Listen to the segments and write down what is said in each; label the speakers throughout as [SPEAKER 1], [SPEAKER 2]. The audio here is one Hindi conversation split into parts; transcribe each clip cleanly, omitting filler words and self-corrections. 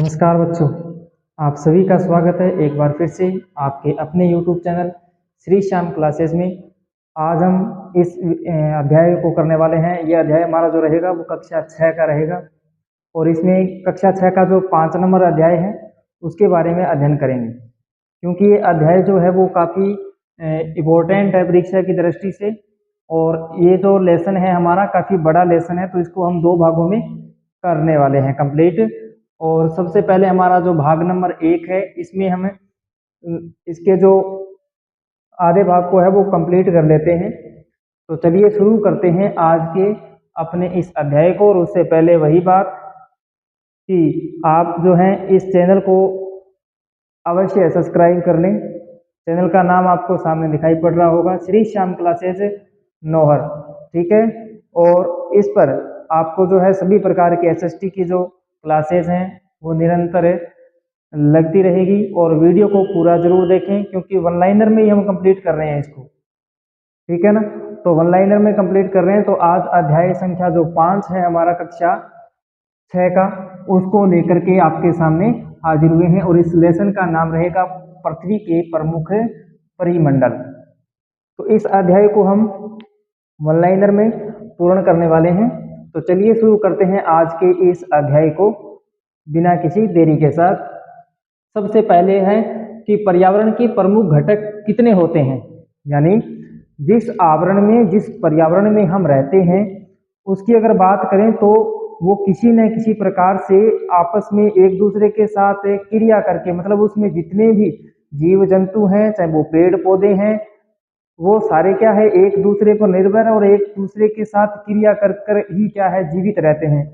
[SPEAKER 1] नमस्कार बच्चों, आप सभी का स्वागत है एक बार फिर से आपके अपने YouTube channel Shri Shyam classes में। आज हम इस अध्याय को करने वाले हैं। यह अध्याय हमारा जो रहेगा वो कक्षा 6 का रहेगा और इसमें कक्षा 6 का जो 5 नंबर अध्याय है उसके बारे में अध्ययन करेंगे, क्योंकि ये अध्याय जो है वो काफ़ी इम्पोर्टेंट है परीक्षा की दृष्टि से। और ये जो लेसन है हमारा काफ़ी बड़ा लेसन है, तो इसको हम 2 भागों में करने वाले हैं कंप्लीट। और सबसे पहले हमारा जो भाग नंबर 1 है, इसमें हम इसके जो आधे भाग को है वो कंप्लीट कर लेते हैं। तो चलिए शुरू करते हैं आज के अपने इस अध्याय को। और उससे पहले वही बात कि आप जो हैं इस चैनल को अवश्य सब्सक्राइब कर लें। चैनल का नाम आपको सामने दिखाई पड़ रहा होगा, श्री श्याम क्लासेस नौहर, ठीक है। और इस पर आपको जो है सभी प्रकार के एसएसटी की जो क्लासेस हैं वो निरंतर लगती रहेगी। और वीडियो को पूरा जरूर देखें, क्योंकि वन लाइनर में ही हम कंप्लीट कर रहे हैं इसको, ठीक है ना। तो वन लाइनर में कंप्लीट कर रहे हैं। तो आज अध्याय संख्या जो 5 है हमारा कक्षा 6 का, उसको लेकर के आपके सामने हाजिर हुए हैं। और इस लेसन का नाम रहेगा पृथ्वी के प्रमुख परिमंडल। तो इस अध्याय को हम वन लाइनर में पूर्ण करने वाले हैं। तो चलिए शुरू करते हैं आज के इस अध्याय को बिना किसी देरी के साथ। सबसे पहले है कि पर्यावरण के प्रमुख घटक कितने होते हैं, यानी जिस आवरण में, जिस पर्यावरण में हम रहते हैं उसकी अगर बात करें तो वो किसी न किसी प्रकार से आपस में एक दूसरे के साथ क्रिया करके, मतलब उसमें जितने भी जीव जंतु हैं, चाहे वो पेड़ पौधे हैं, वो सारे क्या है एक दूसरे पर निर्भर और एक दूसरे के साथ क्रिया कर कर ही क्या है जीवित रहते हैं।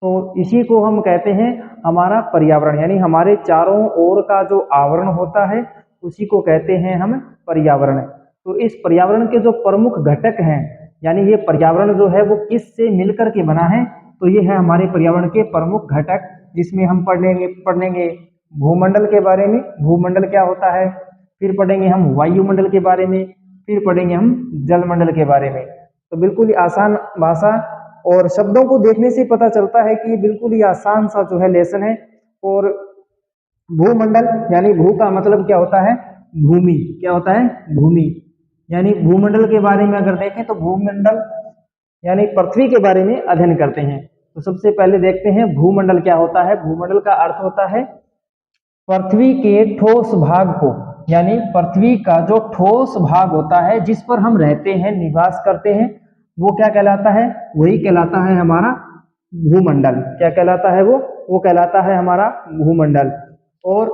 [SPEAKER 1] तो इसी को हम कहते हैं हमारा पर्यावरण, यानी हमारे चारों ओर का जो आवरण होता है उसी को कहते हैं हम पर्यावरण। तो इस पर्यावरण के जो प्रमुख घटक हैं, यानी ये पर्यावरण जो है वो किस से मिलकर के बना है, तो ये है हमारे पर्यावरण के प्रमुख घटक, जिसमें हम पढ़ेंगे भूमंडल के बारे में, भूमंडल क्या होता है, फिर पढ़ेंगे हम वायुमंडल के बारे में, फिर पढ़ेंगे हम जलमंडल के बारे में। तो बिल्कुल ही आसान भाषा और शब्दों को देखने से पता चलता है कि ये बिल्कुल ही आसान सा जो है लेसन है। और भूमंडल यानी भू का मतलब क्या होता है, भूमि, क्या होता है, भूमि। यानी भूमंडल के बारे में अगर देखें तो भूमंडल यानी पृथ्वी के बारे में अध्ययन करते हैं। तो सबसे पहले देखते हैं भूमंडल क्या होता है। भूमंडल का अर्थ होता है पृथ्वी के ठोस भाग को, यानी पृथ्वी का जो ठोस भाग होता है जिस पर हम रहते हैं, निवास करते हैं, वो क्या कहलाता है, वही कहलाता है हमारा भूमंडल। क्या कहलाता है वो कहलाता है हमारा भूमंडल। और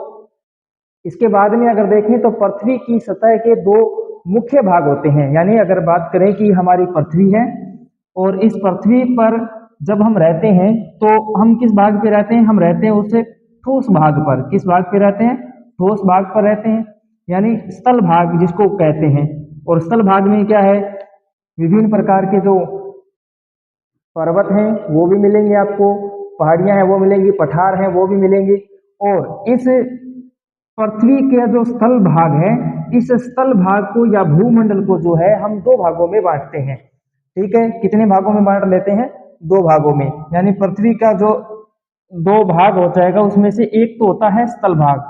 [SPEAKER 1] इसके बाद में अगर देखें तो पृथ्वी की सतह के 2 मुख्य भाग होते हैं। यानी अगर बात करें कि हमारी पृथ्वी है और इस पृथ्वी पर जब हम रहते हैं तो हम किस भाग पे रहते हैं, हम रहते हैं उससे ठोस भाग पर। किस भाग पे रहते हैं, ठोस भाग पर रहते हैं, यानी स्थल भाग जिसको कहते हैं। और स्थल भाग में क्या है, विभिन्न प्रकार के जो पर्वत हैं वो भी मिलेंगे आपको, पहाड़ियां हैं वो मिलेंगी, पठार हैं वो भी मिलेंगे। और इस पृथ्वी के जो स्थल भाग है, इस स्थल भाग को या भूमंडल को जो है हम 2 भागों में बांटते हैं, ठीक है। कितने भागों में बांट लेते हैं, 2 भागों में। यानी पृथ्वी का जो 2 भाग हो जाएगा उसमें से एक तो होता है स्थल भाग,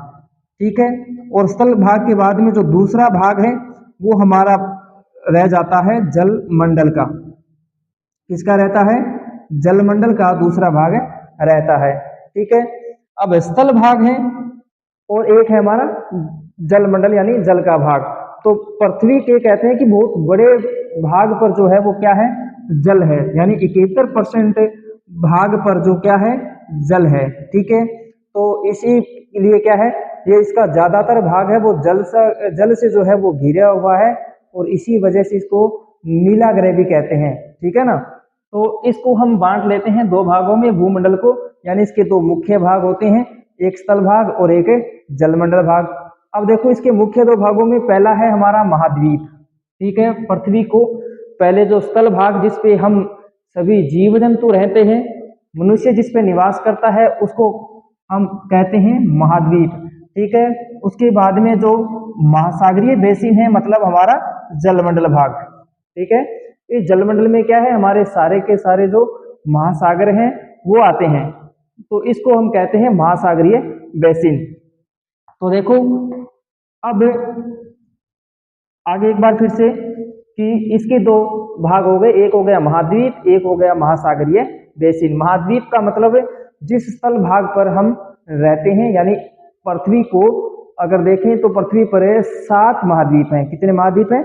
[SPEAKER 1] ठीक है। और स्थल भाग के बाद में जो दूसरा भाग है वो हमारा रह जाता है जल मंडल का। किसका रहता है, जलमंडल का दूसरा भाग रहता है, ठीक है। अब स्थल भाग है और एक है हमारा जलमंडल यानी जल का भाग। तो पृथ्वी के कहते हैं कि बहुत बड़े भाग पर जो है वो क्या है, जल है, यानी 71% भाग पर जो क्या है, जल है, ठीक है। तो इसी लिए क्या है, ये इसका ज्यादातर भाग है वो जल से जो है वो घिरा हुआ है। और इसी वजह से इसको नीला ग्रह भी कहते हैं, ठीक है ना। तो इसको हम बांट लेते हैं 2 भागों में भूमंडल को, यानी इसके 2 मुख्य भाग होते हैं, एक स्थल भाग और एक जलमंडल भाग। अब देखो इसके मुख्य 2 भागों में पहला है हमारा महाद्वीप, ठीक है। पृथ्वी को पहले जो स्थल भाग जिस पे हम सभी जीव जंतु रहते हैं, मनुष्य जिस पे निवास करता है, उसको हम कहते हैं महाद्वीप, ठीक है। उसके बाद में जो महासागरीय बेसिन है, मतलब हमारा जलमंडल भाग, ठीक है। इस जलमंडल में क्या है, हमारे सारे के सारे जो महासागर हैं वो आते हैं, तो इसको हम कहते हैं महासागरीय बेसिन। तो देखो अब आगे एक बार फिर से कि इसके दो भाग हो गए, एक हो गया महाद्वीप, एक हो गया महासागरीय बेसिन। महाद्वीप का मतलब जिस स्थल भाग पर हम रहते हैं, यानी पृथ्वी को अगर देखें तो पृथ्वी पर 7 महाद्वीप हैं। कितने महाद्वीप हैं?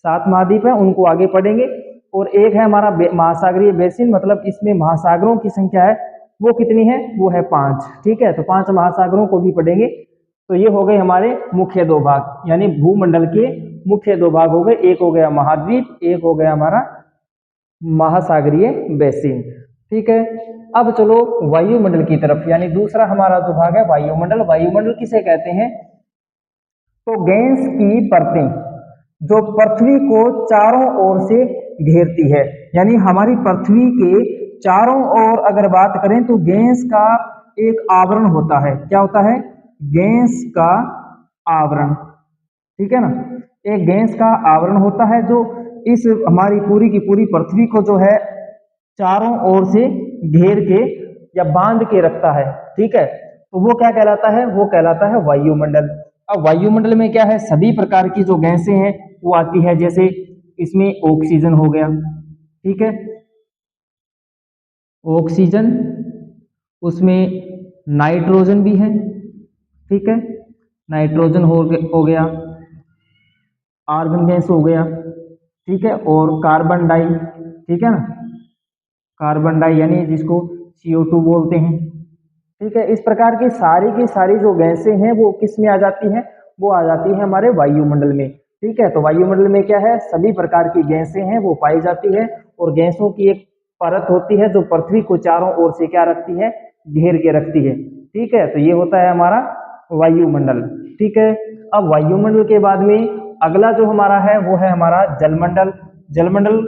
[SPEAKER 1] 7 महाद्वीप हैं, उनको आगे पढ़ेंगे। और एक है हमारा महासागरीय बेसिन, मतलब इसमें महासागरों की संख्या है वो कितनी है? वो है 5। ठीक है, तो 5 महासागरों को भी पढ़ेंगे। तो ये हो गए हमारे मुख्य 2 भाग, यानी भूमंडल के मुख्य 2 भाग हो गए, एक हो गया महाद्वीप, एक हो गया हमारा महासागरीय बेसिन। ठीक है, अब चलो वायुमंडल की तरफ, यानी दूसरा हमारा जो भाग है वायुमंडल। वायुमंडल किसे कहते हैं? तो गैस की परतें जो पृथ्वी को चारों ओर से घेरती है, यानी हमारी पृथ्वी के चारों ओर अगर बात करें तो गैस का एक आवरण होता है। क्या होता है? गैस का आवरण। ठीक है ना, एक गैस का आवरण होता है जो इस हमारी पूरी की पूरी पृथ्वी को जो है चारों ओर से घेर के या बांध के रखता है। ठीक है, तो वो क्या कहलाता है? वो कहलाता है वायुमंडल। अब वायुमंडल में क्या है? सभी प्रकार की जो गैसें हैं वो आती है, जैसे इसमें ऑक्सीजन हो गया। ठीक है, ऑक्सीजन, उसमें नाइट्रोजन भी है। ठीक है, नाइट्रोजन हो गया, आर्गन गैस हो गया। ठीक है, और कार्बन डाई, ठीक है ना, कार्बन डाई यानी जिसको CO2 बोलते हैं। ठीक है, इस प्रकार की सारी जो गैसें हैं वो किस में आ जाती हैं? वो आ जाती है हमारे वायुमंडल में। ठीक है, तो वायुमंडल में क्या है? सभी प्रकार की गैसें हैं वो पाई जाती है, और गैसों की एक परत होती है जो पृथ्वी को चारों ओर से क्या रखती है? घेर के रखती है। ठीक है, तो ये होता है हमारा वायुमंडल। ठीक है, अब वायुमंडल के बाद में अगला जो हमारा है वो है हमारा जलमंडल। जलमंडल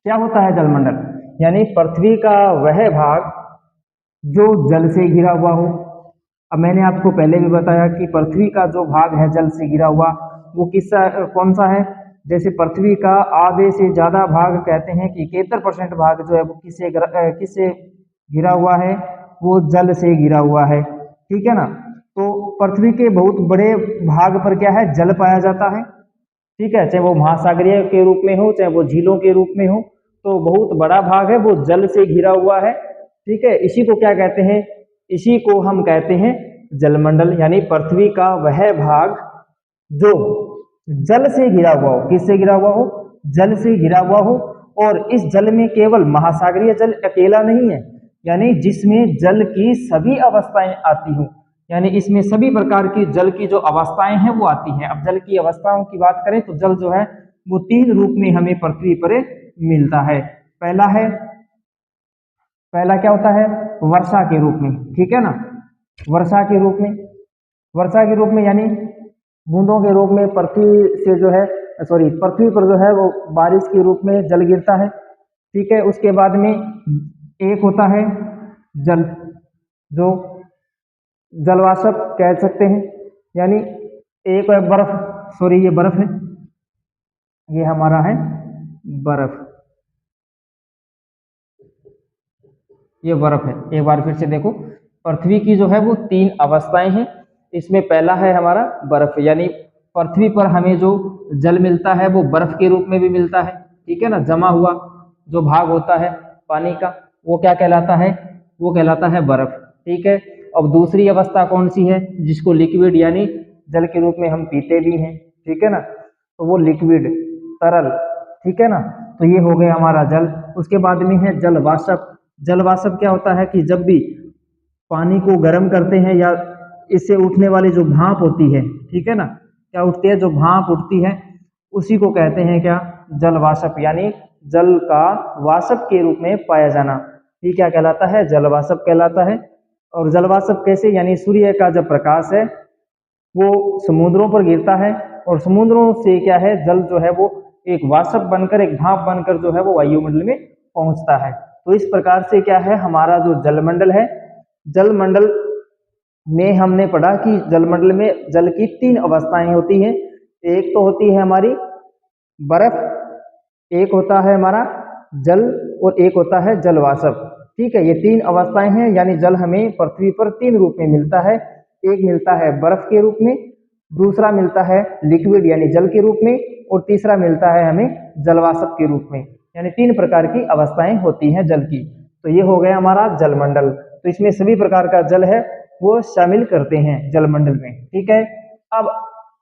[SPEAKER 1] क्या होता है? जलमंडल यानी पृथ्वी का वह भाग जो जल से घिरा हुआ हो। अब मैंने आपको पहले भी बताया कि पृथ्वी का जो भाग है जल से घिरा हुआ, वो कौन सा है? जैसे पृथ्वी का आधे से ज्यादा भाग कहते हैं कि 71% भाग जो है वो किससे घिरा हुआ है? वो जल से घिरा हुआ है। ठीक है ना, तो पृथ्वी के बहुत बड़े भाग पर क्या है? जल पाया जाता है। ठीक है, चाहे वो महासागरीय के रूप में हो, चाहे वो झीलों के रूप में हो, तो बहुत बड़ा भाग है वो जल से घिरा हुआ है। ठीक है, इसी को क्या कहते हैं? इसी को हम कहते हैं जलमंडल, यानी पृथ्वी का वह भाग जो जल से घिरा हुआ हो। किससे घिरा हुआ हो? जल से घिरा हुआ हो। और इस जल में केवल महासागरीय जल अकेला नहीं है, यानी जिसमें जल की सभी अवस्थाएं आती हों, यानी इसमें सभी प्रकार की जल की जो अवस्थाएं हैं वो आती हैं। अब जल की अवस्थाओं की बात करें तो जल जो है वो 3 रूप में हमें पृथ्वी पर मिलता है। पहला क्या होता है? वर्षा के रूप में। ठीक है ना, वर्षा के रूप में, वर्षा के रूप में यानी बूंदों के रूप में पृथ्वी से जो है, सॉरी, पृथ्वी पर जो है वो बारिश के रूप में जल गिरता है। ठीक है, उसके बाद में एक होता है जल, जो जलवाष्प कह सकते हैं, यानी एक है बर्फ, सॉरी ये बर्फ है, ये हमारा है बर्फ, ये बर्फ है। एक बार फिर से देखो, पृथ्वी की जो है वो 3 अवस्थाएं हैं। इसमें पहला है हमारा बर्फ, यानी पृथ्वी पर हमें जो जल मिलता है वो बर्फ के रूप में भी मिलता है। ठीक है ना, जमा हुआ जो भाग होता है पानी का वो क्या कहलाता है? वो कहलाता है बर्फ। ठीक है, अब दूसरी अवस्था कौन सी है? जिसको लिक्विड यानी जल के रूप में हम पीते भी हैं। ठीक है ना, तो वो लिक्विड, तरल। ठीक है ना, तो ये हो गया हमारा जल। उसके बाद में है जल वाष्प। जल वाष्प क्या होता है कि जब भी पानी को गर्म करते हैं या इससे उठने वाली जो भाप होती है, ठीक है ना, क्या उठती है? जो भाप उठती है उसी को कहते हैं क्या? जल वाष्प, यानी जल का वाष्प के रूप में पाया जाना, ये क्या कहलाता है? जल वाष्प कहलाता है। और जल वाष्प कैसे? यानी सूर्य का जब प्रकाश है वो समुद्रों पर गिरता है, और समुद्रों से क्या है? जल जो है वो एक वाष्प बनकर, एक भाप बनकर जो है वो वायुमंडल में पहुंचता है। तो इस प्रकार से क्या है? हमारा जो जलमंडल है, जलमंडल में हमने पढ़ा कि जलमंडल में जल की 3 अवस्थाएं होती हैं। एक तो होती है हमारी बर्फ, एक होता है हमारा जल, और एक होता है जल वाष्प। ठीक है, ये तीन अवस्थाएं हैं, यानी जल हमें पृथ्वी पर तीन रूप में मिलता है। एक मिलता है बर्फ के रूप में, दूसरा मिलता है लिक्विड यानी जल के रूप में, और तीसरा मिलता है हमें जलवाष्प के रूप में। यानी तीन प्रकार की अवस्थाएं होती हैं जल की। तो ये हो गया हमारा जलमंडल। तो इसमें सभी प्रकार का जल है वो शामिल करते हैं जलमंडल में। ठीक है, अब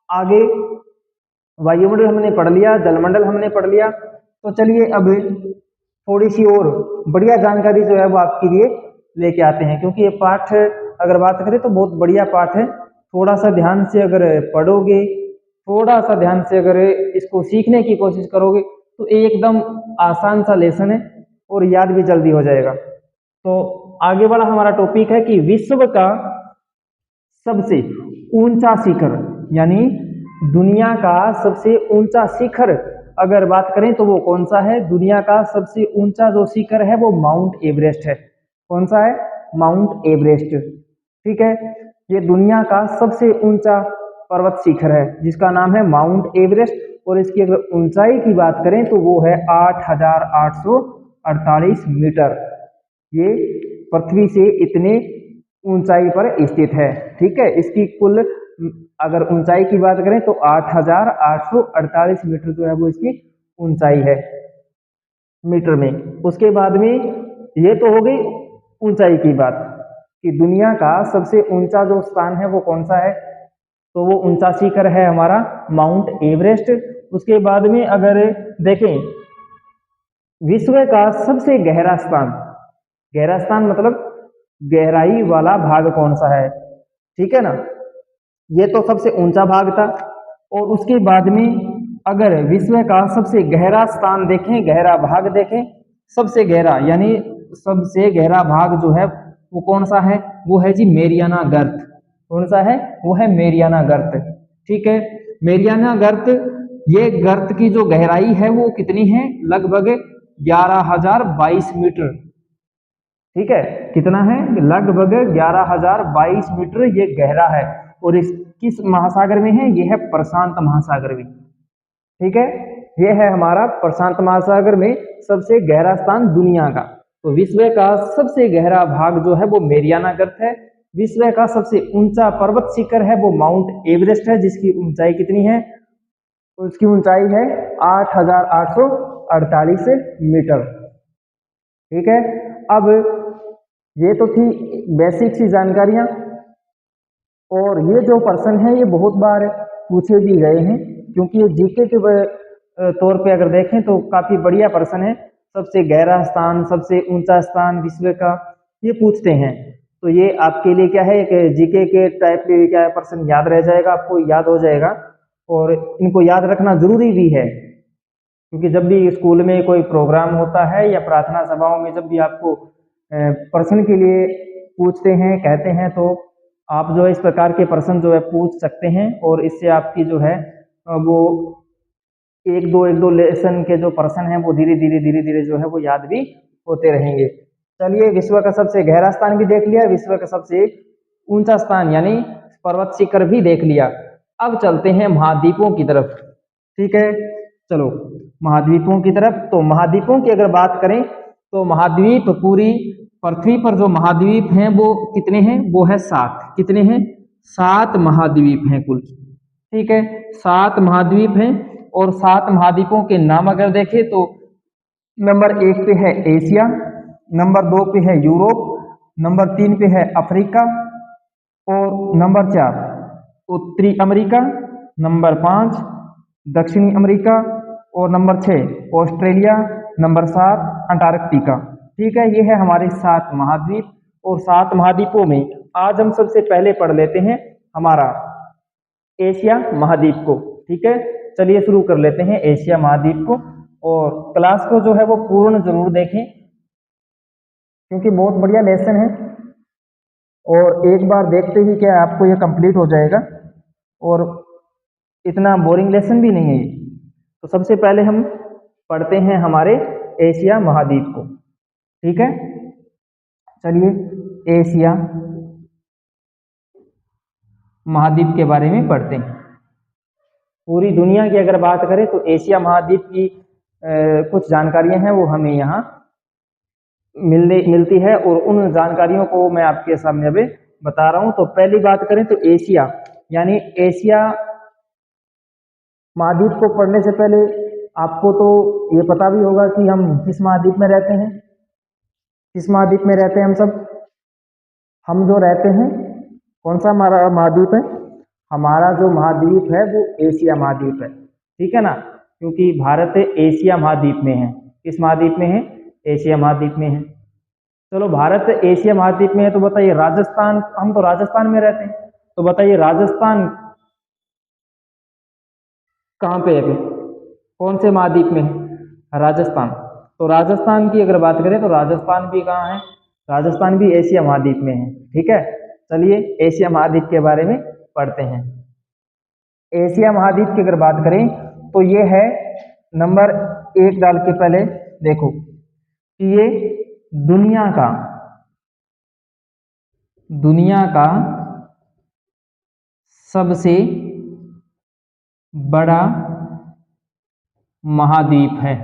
[SPEAKER 1] आगे वायुमंडल हमने पढ़ लिया, जलमंडल हमने पढ़ लिया। तो चलिए अब थोड़ी सी और बढ़िया जानकारी जो है वो आपके लिए लेके आते हैं, क्योंकि ये पाठ अगर बात करें तो बहुत बढ़िया पाठ है। थोड़ा सा ध्यान से अगर पढ़ोगे, थोड़ा सा ध्यान से अगर इसको सीखने की कोशिश करोगे तो एकदम आसान सा लेसन है और याद भी जल्दी हो जाएगा। तो आगे वाला हमारा टॉपिक है कि विश्व का सबसे ऊंचा शिखर, यानी दुनिया का सबसे ऊंचा शिखर अगर बात करें तो वो कौन सा है। दुनिया का सबसे ऊंचा जो शिखर है वो माउंट एवरेस्ट है। कौन सा है? Mount Everest. ठीक है, ये दुनिया का सबसे ऊंचा पर्वत शिखर है जिसका नाम है माउंट एवरेस्ट, और इसकी अगर ऊंचाई की बात करें तो वो है 8,848 मीटर। ये पृथ्वी से इतने ऊंचाई पर स्थित है। ठीक है, इसकी कुल अगर ऊंचाई की बात करें तो 8,848 मीटर जो है वो इसकी ऊंचाई है मीटर में। उसके बाद में ये तो हो गई ऊंचाई की बात कि दुनिया का सबसे ऊंचा जो स्थान है वो कौन सा है, तो वो ऊंचा शिखर है हमारा माउंट एवरेस्ट। उसके बाद में अगर देखें विश्व का सबसे गहरा स्थान मतलब गहराई वाला भाग कौन सा है। ठीक है ना, ये तो सबसे ऊंचा भाग था। और उसके बाद में अगर विश्व का सबसे गहरा स्थान देखें, गहरा भाग देखें, सबसे गहरा यानी सबसे गहरा भाग जो है वो कौन सा है, वो है जी मेरियाना गर्त। कौन सा है? वो है मेरियाना गर्त। ठीक है, मेरियाना गर्त, ये गर्त की जो गहराई है वो कितनी है? लगभग 11,022 मीटर। ठीक है, कितना है? लगभग 11,022 मीटर ये गहरा है। और इस किस महासागर में है? ये है प्रशांत महासागर में। ठीक है, ये है हमारा प्रशांत महासागर में सबसे गहरा स्थान दुनिया का। तो विश्व का सबसे गहरा भाग जो है वो मेरियाना गर्त है। विश्व का सबसे ऊंचा पर्वत शिखर है वो माउंट एवरेस्ट है, जिसकी ऊंचाई कितनी है? तो इसकी ऊंचाई है 8,848 मीटर। ठीक है, अब ये तो थी बेसिक सी जानकारियां, और ये जो पर्सन है ये बहुत बार पूछे भी गए हैं, क्योंकि ये जीके के तौर पे अगर देखें तो काफी बढ़िया पर्सन है। सबसे गहरा स्थान, सबसे ऊंचा स्थान विश्व का, ये पूछते हैं। तो ये आपके लिए क्या है, एक जीके के टाइप पे क्या है, पर्सन याद रह जाएगा, आपको याद हो जाएगा। और इनको याद रखना जरूरी भी है, क्योंकि जब भी स्कूल में कोई प्रोग्राम होता है या प्रार्थना सभाओं में जब भी आपको प्रश्न के लिए पूछते हैं, कहते हैं, तो आप जो है इस प्रकार के प्रश्न जो है पूछ सकते हैं, और इससे आपकी जो है वो एक दो लेसन के जो प्रश्न हैं वो धीरे धीरे जो है वो याद भी होते रहेंगे। चलिए, विश्व का सबसे गहरा स्थान भी देख लिया, विश्व का सबसे ऊंचा स्थान यानी पर्वत शिखर भी देख लिया। अब चलते हैं महाद्वीपों की तरफ। ठीक है, चलो महाद्वीपों की तरफ। तो महाद्वीपों की अगर बात करें तो महाद्वीप, पूरी पृथ्वी पर जो महाद्वीप हैं वो कितने हैं? वो है 7। कितने हैं? 7 महाद्वीप हैं कुल। ठीक है, 7 महाद्वीप हैं। और 7 महाद्वीपों के नाम अगर देखें तो नंबर 1 पे है एशिया, नंबर 2 पे है यूरोप, नंबर 3 पे है अफ्रीका, और नंबर 4 उत्तरी अमेरिका, नंबर 5 दक्षिणी अमेरिका, और नंबर 6 ऑस्ट्रेलिया, नंबर 7 अंटार्कटिका। ठीक है, ये है हमारे 7 महाद्वीप। और 7 महाद्वीपों में आज हम सबसे पहले पढ़ लेते हैं हमारा एशिया महाद्वीप को। ठीक है, चलिए शुरू कर लेते हैं एशिया महाद्वीप को। और क्लास को जो है वो पूर्ण जरूर देखें, क्योंकि बहुत बढ़िया लेसन है, और एक बार देखते ही क्या आपको ये कंप्लीट हो जाएगा, और इतना बोरिंग लेसन भी नहीं है ये। तो सबसे पहले हम पढ़ते हैं हमारे एशिया महाद्वीप को। ठीक है, चलिए एशिया महाद्वीप के बारे में पढ़ते हैं। पूरी दुनिया की अगर बात करें तो एशिया महाद्वीप की कुछ जानकारियां हैं वो हमें यहाँ मिलती है, और उन जानकारियों को मैं आपके सामने अभी बता रहा हूं। तो पहली बात करें तो एशिया, यानी एशिया महाद्वीप को पढ़ने से पहले आपको तो ये पता भी होगा कि हम किस महाद्वीप में रहते हैं। किस महाद्वीप में रहते हैं हम सब? हम जो रहते हैं, कौन सा हमारा महाद्वीप है? हमारा जो महाद्वीप है वो एशिया महाद्वीप है, ठीक है ना, क्योंकि भारत एशिया महाद्वीप में है। किस महाद्वीप में है? एशिया महाद्वीप में है। चलो, भारत एशिया महाद्वीप में है, तो बताइए राजस्थान, हम तो राजस्थान में रहते हैं, तो बताइए राजस्थान कहाँ पे है फिर? कौन से महाद्वीप में है राजस्थान? तो राजस्थान की अगर बात करें तो राजस्थान भी कहाँ है? राजस्थान भी एशिया महाद्वीप में है, ठीक है। चलिए एशिया महाद्वीप के बारे में पढ़ते हैं। एशिया महाद्वीप की अगर बात करें तो ये है नंबर 1 डाल के पहले देखो कि ये दुनिया का सबसे बड़ा महाद्वीप है,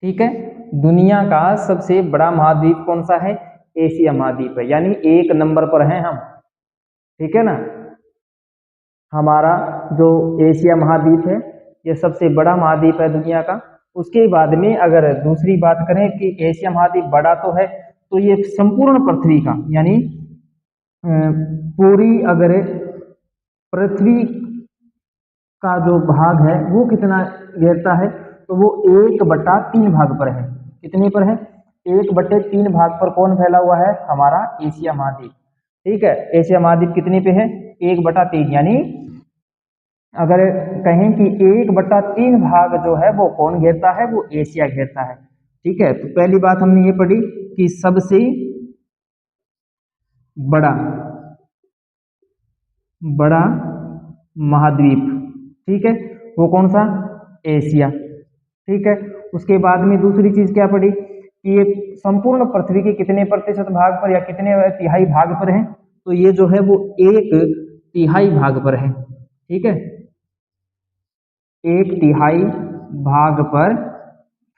[SPEAKER 1] ठीक है। दुनिया का सबसे बड़ा महाद्वीप कौन सा है? एशिया महाद्वीप है, यानी 1 नंबर पर हैं हम, ठीक है ना। हमारा जो एशिया महाद्वीप है ये सबसे बड़ा महाद्वीप है दुनिया का। उसके बाद में अगर दूसरी बात करें कि एशिया महाद्वीप बड़ा तो है, तो ये संपूर्ण पृथ्वी का, यानी पूरी अगर पृथ्वी का जो भाग है वो कितना घेरता है, तो वो 1/3 भाग पर है। कितने पर है? 1/3 भाग पर कौन फैला हुआ है? हमारा एशिया महाद्वीप, ठीक है। एशिया महाद्वीप कितने पे है? 1/3, यानी अगर कहें कि 1/3 भाग जो है वो कौन घेरता है? वो एशिया घेरता है, ठीक है। तो पहली बात हमने ये पढ़ी कि सबसे बड़ा बड़ा महाद्वीप, ठीक है, वो कौन सा? एशिया, ठीक है। उसके बाद में दूसरी चीज क्या पढ़ी कि ये संपूर्ण पृथ्वी के कितने प्रतिशत भाग पर या कितने तिहाई भाग पर है? तो ये जो है वो 1/3 भाग पर है, ठीक है। 1/3 भाग पर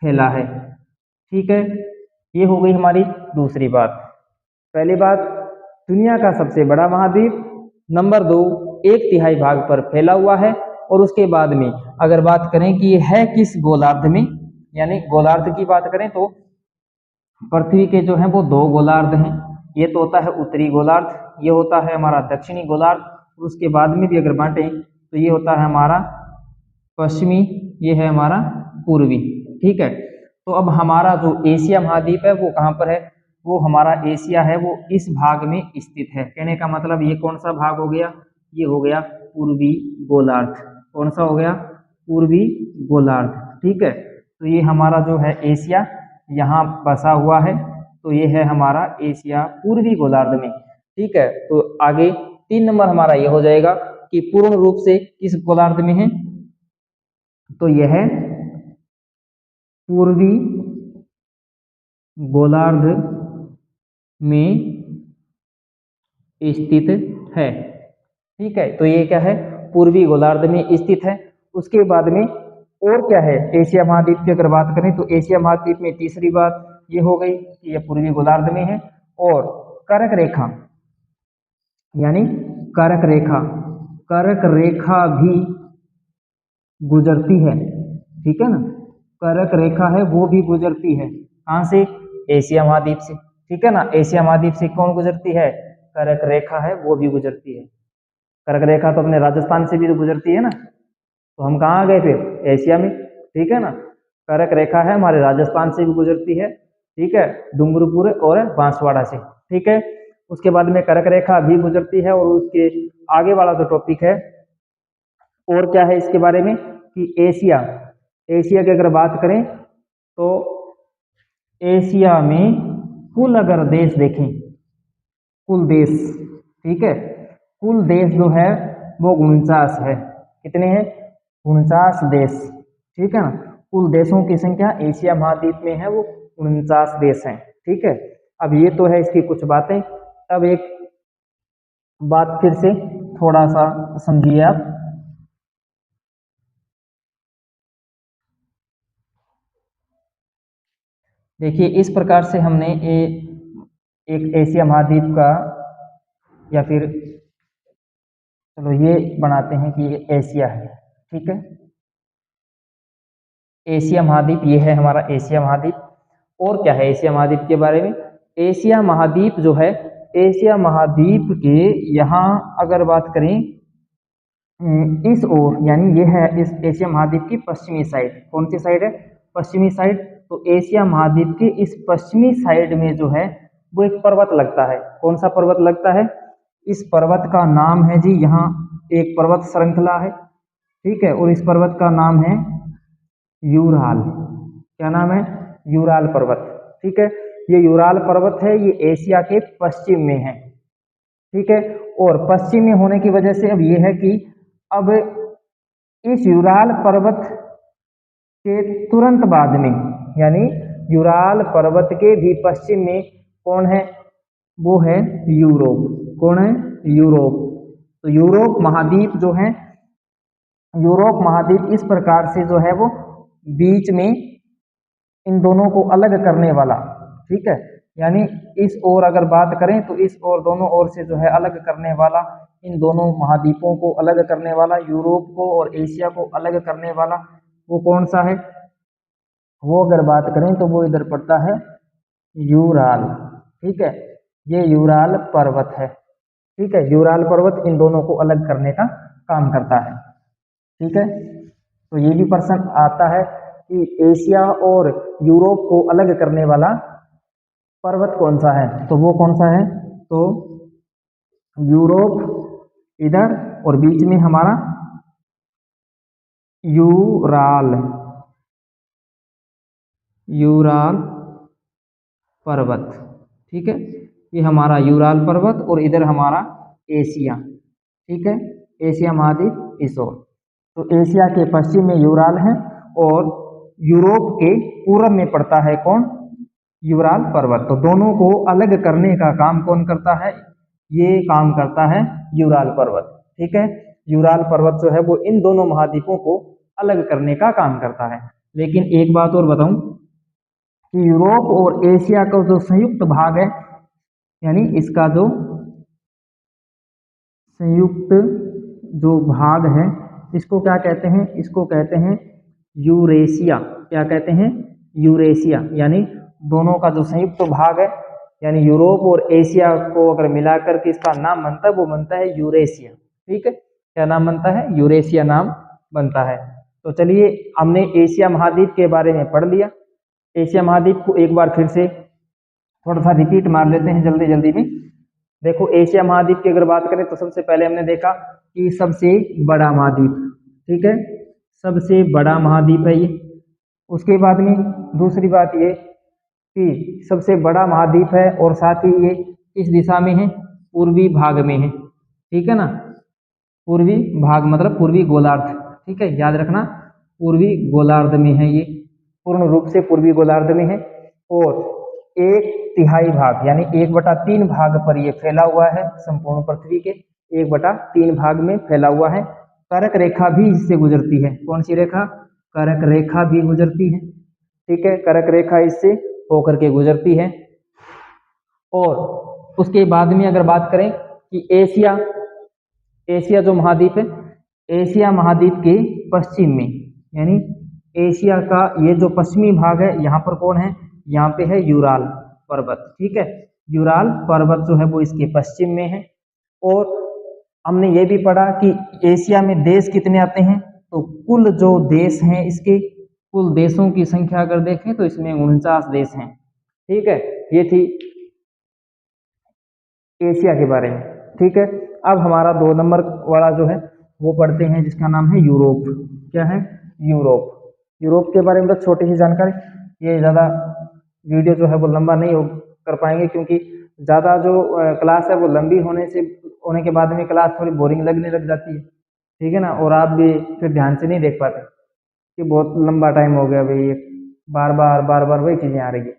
[SPEAKER 1] फैला है, ठीक है। ये हो गई हमारी दूसरी बात। पहली बात, दुनिया का सबसे बड़ा महाद्वीप। नंबर 2, 1/3 भाग पर फैला हुआ है। और उसके बाद में अगर बात करें कि ये है किस गोलार्ध में, यानी गोलार्ध की बात करें तो पृथ्वी के जो है वो 2 गोलार्ध हैं। ये तो होता है उत्तरी गोलार्ध, ये होता है हमारा दक्षिणी गोलार्ध। उसके बाद में भी अगर बांटें तो ये होता है हमारा पश्चिमी, ये है हमारा पूर्वी, ठीक है। तो अब हमारा जो एशिया महाद्वीप है वो कहाँ पर है? वो हमारा एशिया है वो इस भाग में स्थित है। कहने का मतलब ये कौन सा भाग हो गया? ये हो गया पूर्वी गोलार्ध। कौन सा हो गया? पूर्वी गोलार्ध, ठीक है। तो ये हमारा जो है एशिया यहाँ बसा हुआ है, तो ये है हमारा एशिया पूर्वी गोलार्ध में, ठीक है। तो आगे 3 नंबर हमारा ये हो जाएगा कि पूर्ण रूप से किस गोलार्ध में है? तो यह पूर्वी गोलार्ध में स्थित है, ठीक है। तो ये क्या है? पूर्वी गोलार्ध में स्थित है। उसके बाद में और क्या है एशिया महाद्वीप की अगर बात करें तो एशिया महाद्वीप में तीसरी बात ये हो गई कि यह पूर्वी गोलार्ध में है। और कर्क रेखा, यानी कर्क रेखा भी गुजरती है, ठीक है ना। कर्क रेखा है वो भी गुजरती है, कहाँ से? एशिया महाद्वीप से, ठीक है ना। एशिया महाद्वीप से कौन गुजरती है? कर्क रेखा है वो भी गुजरती है। कर्क रेखा तो अपने राजस्थान से भी तो गुजरती है ना, तो हम कहाँ आ गए फिर? एशिया में, ठीक है ना। कर्क रेखा है हमारे राजस्थान से भी गुजरती है, ठीक है, डूंगरपुर और बांसवाड़ा से, ठीक है। उसके बाद में कर्क रेखा भी गुजरती है। और उसके आगे वाला जो टॉपिक है और क्या है इसके बारे में कि एशिया की अगर बात करें तो एशिया में कुल अगर देश देखें, कुल देश, ठीक है, कुल देश जो है वो 49 है। कितने हैं? 49 देश, ठीक है ना। कुल देशों की संख्या एशिया महाद्वीप में है वो 49 देश हैं, ठीक है। अब ये तो है इसकी कुछ बातें। अब एक बात फिर से थोड़ा सा समझिए आप। देखिए इस प्रकार से हमने एक एशिया महाद्वीप का, या फिर चलो ये बनाते हैं कि ये एशिया है, ठीक है। एशिया महाद्वीप ये है हमारा एशिया महाद्वीप। और क्या है एशिया महाद्वीप के बारे में? एशिया महाद्वीप जो है, एशिया महाद्वीप के यहाँ अगर बात करें इस ओर, यानी ये है इस एशिया महाद्वीप की पश्चिमी साइड। कौन सी साइड है? पश्चिमी साइड। तो एशिया महाद्वीप के इस पश्चिमी साइड में जो है वो एक पर्वत लगता है। कौन सा पर्वत लगता है? इस पर्वत का नाम है जी, यहाँ एक पर्वत श्रृंखला है, ठीक है, और इस पर्वत का नाम है यूराल। क्या नाम है? यूराल पर्वत, ठीक है। ये यूराल पर्वत है, ये एशिया के पश्चिम में है, ठीक है। और पश्चिम में होने की वजह से अब ये है कि अब इस यूराल पर्वत के तुरंत बाद में, यानी यूराल पर्वत के भी पश्चिम में कौन है? वो है यूरोप। कौन है? यूरोप। तो यूरोप महाद्वीप जो है, यूरोप महाद्वीप इस प्रकार से जो है वो बीच में इन दोनों को अलग करने वाला, ठीक है, यानी इस ओर अगर बात करें तो इस ओर दोनों ओर से जो है अलग करने वाला, इन दोनों महाद्वीपों को अलग करने वाला, यूरोप को और एशिया को अलग करने वाला, वो कौन सा है? वो अगर बात करें तो वो इधर पड़ता है यूराल, ठीक है। ये यूराल पर्वत है, ठीक है। यूराल पर्वत इन दोनों को अलग करने का काम करता है, ठीक है। तो ये भी प्रश्न आता है कि एशिया और यूरोप को अलग करने वाला पर्वत कौन सा है? तो वो कौन सा है? तो यूरोप इधर और बीच में हमारा यूराल, यूराल पर्वत, ठीक है। ये हमारा यूराल पर्वत और इधर हमारा एशिया, ठीक है। एशिया महाद्वीप इस ओर। तो एशिया के पश्चिम में यूराल है और यूरोप के पूर्व में पड़ता है कौन? यूराल पर्वत। तो दोनों को अलग करने का काम कौन करता है? ये काम करता है यूराल पर्वत, ठीक है। यूराल पर्वत जो है वो इन दोनों महाद्वीपों को अलग करने का काम करता है। लेकिन एक बात और बताऊं कि यूरोप और एशिया का जो संयुक्त भाग है, यानी इसका जो संयुक्त जो भाग है, इसको क्या कहते हैं? इसको कहते हैं यूरेशिया। क्या कहते हैं? यूरेशिया। यानी दोनों का जो संयुक्त भाग है, यानी यूरोप और एशिया को अगर मिलाकर के इसका नाम बनता है, वो बनता है यूरेशिया, ठीक है। क्या नाम बनता है? यूरेशिया नाम बनता है। तो चलिए हमने एशिया महाद्वीप के बारे में पढ़ लिया। एशिया महाद्वीप को एक बार फिर से थोड़ा सा रिपीट मार लेते हैं जल्दी जल्दी में। देखो एशिया महाद्वीप की अगर बात करें तो सबसे पहले हमने देखा कि सबसे बड़ा महाद्वीप, ठीक है, सबसे बड़ा महाद्वीप है ये। उसके बाद में दूसरी बात ये कि सबसे बड़ा महाद्वीप है और साथ ही ये किस दिशा में है? पूर्वी भाग में है, ठीक है ना। पूर्वी भाग मतलब पूर्वी गोलार्ध, ठीक है, याद रखना पूर्वी गोलार्ध में है ये, पूर्ण रूप से पूर्वी गोलार्ध में है। और एक तिहाई भाग यानी 1/3 भाग पर ये फैला हुआ है, संपूर्ण पृथ्वी के 1/3 भाग में फैला हुआ है। कर्क रेखा भी इससे गुजरती है। कौन सी रेखा? कर्क रेखा भी गुजरती है, ठीक है, कर्क रेखा इससे होकर के गुजरती है। और उसके बाद में अगर बात करें कि एशिया, एशिया जो महाद्वीप है, एशिया महाद्वीप के पश्चिम में, यानी एशिया का ये जो पश्चिमी भाग है, यहाँ पर कौन है? यहाँ पे है यूराल पर्वत, ठीक है। यूराल पर्वत जो है वो इसके पश्चिम में है। और हमने ये भी पढ़ा कि एशिया में देश कितने आते हैं? तो कुल जो देश हैं, इसके कुल देशों की संख्या अगर देखें तो इसमें 49 देश हैं, ठीक है। ये थी एशिया के बारे में, ठीक है। अब हमारा 2 नंबर वाला जो है वो पढ़ते हैं, जिसका नाम है यूरोप। क्या है? यूरोप। यूरोप के बारे में बस छोटी सी जानकारी, ये ज़्यादा वीडियो जो है वो लंबा नहीं कर पाएंगे, क्योंकि ज़्यादा जो क्लास है वो लंबी होने के बाद में क्लास थोड़ी बोरिंग लगने लग जाती है, ठीक है ना। और आप भी फिर ध्यान से नहीं देख पाते कि बहुत लंबा टाइम हो गया भाई, ये बार बार वही चीज़ें आ रही है।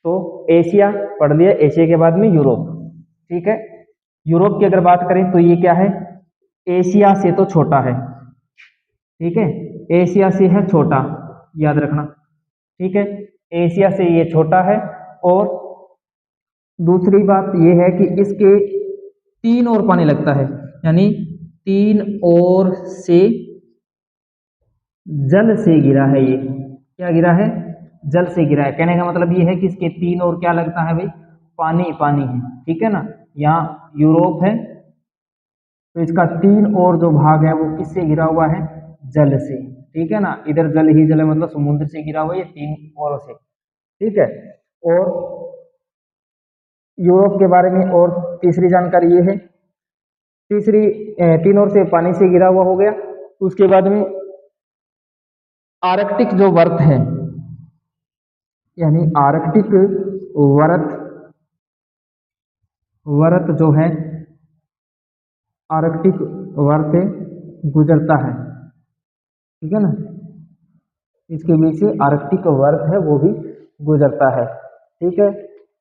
[SPEAKER 1] तो एशिया पढ़ लिया, एशिया के बाद में यूरोप, ठीक है। यूरोप की अगर बात करें तो ये क्या है? एशिया से तो छोटा है, ठीक है, एशिया से है छोटा, याद रखना, ठीक है। एशिया से ये छोटा है। और दूसरी बात ये है कि इसके तीन ओर पानी लगता है, यानी तीन ओर से जल से गिरा है ये। क्या गिरा है? जल से गिरा है। कहने का मतलब ये है कि इसके तीन ओर क्या लगता है भाई? पानी पानी है, ठीक है ना। यहाँ यूरोप है, तो इसका तीन और जो भाग है वो किससे घिरा हुआ है? जल से, ठीक है ना। इधर जल ही जल है, मतलब समुद्र से घिरा हुआ है ये तीन ओर से, ठीक है। और यूरोप के बारे में और तीसरी जानकारी ये है, तीसरी तीन ओर से पानी से घिरा हुआ हो गया। उसके बाद में आर्कटिक जो वर्त है, यानी आर्कटिक वर्त, वर्त जो है आर्कटिक वर्त से गुजरता है, ठीक है ना। इसके बीच से आर्कटिक वर्त है वो भी गुजरता है, ठीक है।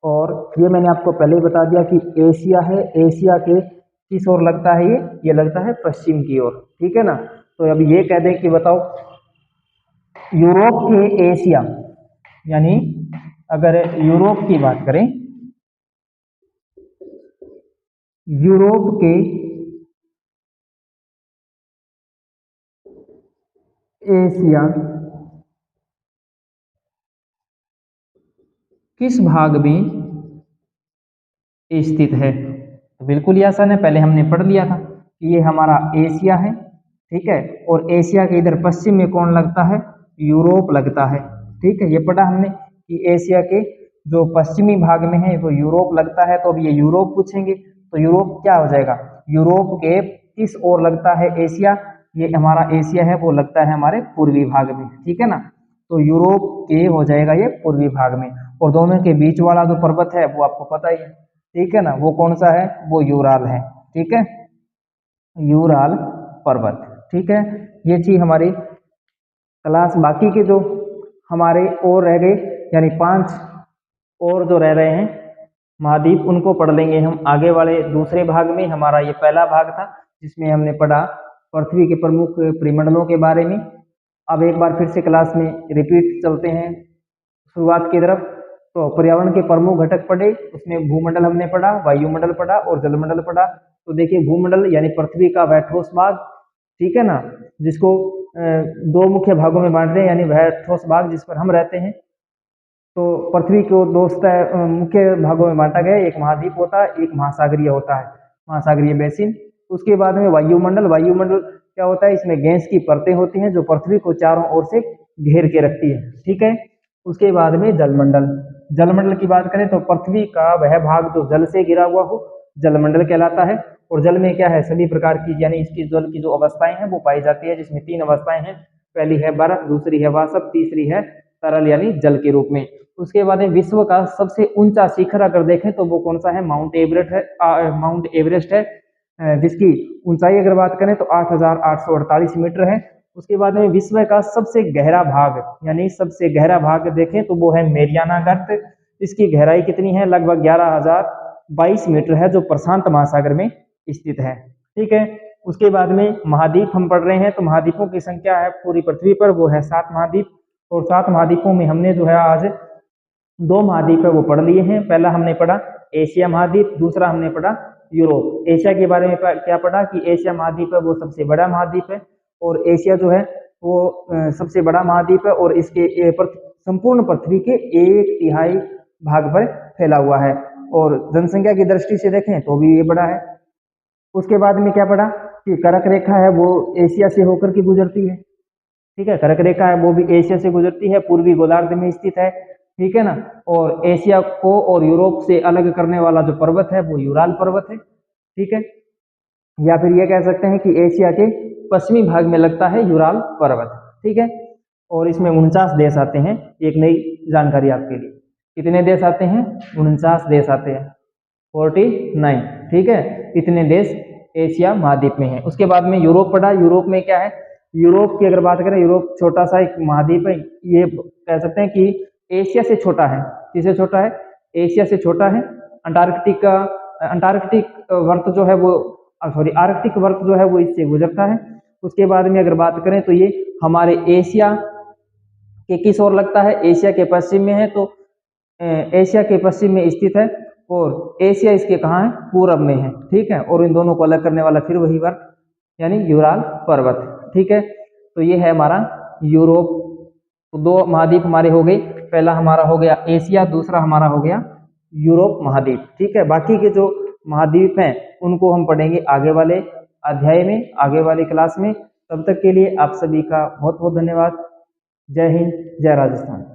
[SPEAKER 1] और ये मैंने आपको पहले ही बता दिया कि एशिया है, एशिया के किस ओर लगता है ये लगता है पश्चिम की ओर, ठीक है ना। तो अब ये कह दें कि बताओ यूरोप के एशिया, यानी अगर यूरोप की बात करें, यूरोप के एशिया किस भाग में स्थित है? तो बिल्कुल ही आसान है, पहले हमने पढ़ लिया था कि ये हमारा एशिया है, ठीक है। और एशिया के इधर पश्चिम में कौन लगता है? यूरोप लगता है, ठीक है। ये पढ़ा हमने कि एशिया के जो पश्चिमी भाग में है वो यूरोप लगता है। तो अब ये यूरोप पूछेंगे तो यूरोप क्या हो जाएगा? यूरोप के किस ओर लगता है एशिया? ये हमारा एशिया है वो लगता है हमारे पूर्वी भाग में, ठीक है ना। तो यूरोप के हो जाएगा ये पूर्वी भाग में। और दोनों के बीच वाला जो पर्वत है वो आपको पता ही है, ठीक है ना। वो कौन सा है? वो यूराल है, ठीक है, यूराल पर्वत, ठीक है। ये चीज हमारी क्लास बाकी के जो हमारे और रह गए, यानी 5 और जो रह रहे हैं महाद्वीप, उनको पढ़ लेंगे हम आगे वाले दूसरे भाग में। हमारा ये पहला भाग था जिसमें हमने पढ़ा पृथ्वी के प्रमुख परिमंडलों के बारे में। अब एक बार फिर से क्लास में रिपीट चलते हैं शुरुआत की तरफ। तो पर्यावरण के प्रमुख घटक पढ़े, उसमें भूमंडल हमने पढ़ा, वायुमंडल पढ़ा और जलमंडल पढ़ा। तो देखिए भूमंडल यानी पृथ्वी का वह ठोस भाग, ठीक है ना, जिसको दो मुख्य भागों में बांटते हैं, यानी वह ठोस भाग जिस पर हम रहते हैं। तो पृथ्वी को मुख्य भागों में बांटा गया है, एक महाद्वीप होता है, एक महासागरीय होता है, महासागरीय बेसिन। उसके बाद में वायुमंडल, वायुमंडल क्या होता है? इसमें गैस की परतें होती हैं जो पृथ्वी को चारों ओर से घेर के रखती है, ठीक है। उसके बाद में जलमंडल, जलमंडल की बात करें तो पृथ्वी का वह भाग जो जल से घिरा हुआ हो जलमंडल कहलाता है। और जल में क्या है? सभी प्रकार की, यानी इसकी जल की जो अवस्थाएं हैं वो पाई जाती है, जिसमें 3 अवस्थाएं हैं। पहली है बर्फ, दूसरी है वाष्प, तीसरी है तरल यानी जल के रूप में। उसके बाद में विश्व का सबसे ऊंचा शिखर अगर देखें तो वो कौन सा है? माउंट एवरेस्ट है, माउंट एवरेस्ट है, जिसकी ऊंचाई अगर बात करें तो 8,848 मीटर है। उसके बाद में विश्व का सबसे गहरा भाग, यानी सबसे गहरा भाग देखें तो वो है मेरियाना गर्त। इसकी गहराई कितनी है? लगभग 11,022 मीटर है, जो प्रशांत महासागर में स्थित है, ठीक है। उसके बाद में महाद्वीप हम पढ़ रहे हैं, तो महाद्वीपों की संख्या है पूरी पृथ्वी पर वो है 7 महाद्वीप। और 7 महाद्वीपों में हमने जो है आज 2 महाद्वीप है वो पढ़ लिए हैं। पहला हमने पढ़ा एशिया महाद्वीप, दूसरा हमने पढ़ा यूरोप। एशिया के बारे में क्या पढ़ा कि एशिया महाद्वीप है वो सबसे बड़ा महाद्वीप है, और एशिया जो है वो सबसे बड़ा महाद्वीप है, और इसके संपूर्ण पृथ्वी के 1/3 भाग पर फैला हुआ है। और जनसंख्या की दृष्टि से देखें तो भी ये बड़ा है। उसके बाद में क्या पढ़ा कि कर्क रेखा है वो एशिया से होकर के गुजरती है, ठीक है। कर्क रेखा है वो भी एशिया से गुजरती है, पूर्वी गोलार्ध में स्थित है, ठीक है ना। और एशिया को और यूरोप से अलग करने वाला जो पर्वत है वो यूराल पर्वत है, ठीक है। या फिर ये कह सकते हैं कि एशिया के पश्चिमी भाग में लगता है यूराल पर्वत, ठीक है। और इसमें 49 देश आते हैं। एक नई जानकारी आपके लिए, कितने देश आते हैं? 49 देश आते हैं, 49, ठीक है। इतने देश एशिया महाद्वीप में है। उसके बाद में यूरोप पढ़ा। यूरोप में क्या है? यूरोप की अगर बात करें, यूरोप छोटा सा एक महाद्वीप है, ये कह सकते हैं कि एशिया से छोटा है। किससे छोटा है? एशिया से छोटा है। अंटार्कटिक वर्त जो है वो आर्कटिक वर्त जो है वो इससे गुजरता है। उसके बाद में अगर बात करें तो ये हमारे एशिया कि किस ओर लगता है, एशिया के पश्चिम में है, तो एशिया के पश्चिम में स्थित है, और एशिया इसके कहाँ है, पूरब में है। ठीक है, और इन दोनों को अलग करने वाला फिर वही वर्ग यानी यूराल पर्वत। ठीक है, तो ये है हमारा यूरोप। तो दो महाद्वीप हमारे हो गए, पहला हमारा हो गया एशिया, दूसरा हमारा हो गया यूरोप महाद्वीप। ठीक है, बाकी के जो महाद्वीप हैं उनको हम पढ़ेंगे आगे वाले अध्याय में, आगे वाली क्लास में। तब तक के लिए आप सभी का बहुत बहुत धन्यवाद। जय हिंद, जय राजस्थान।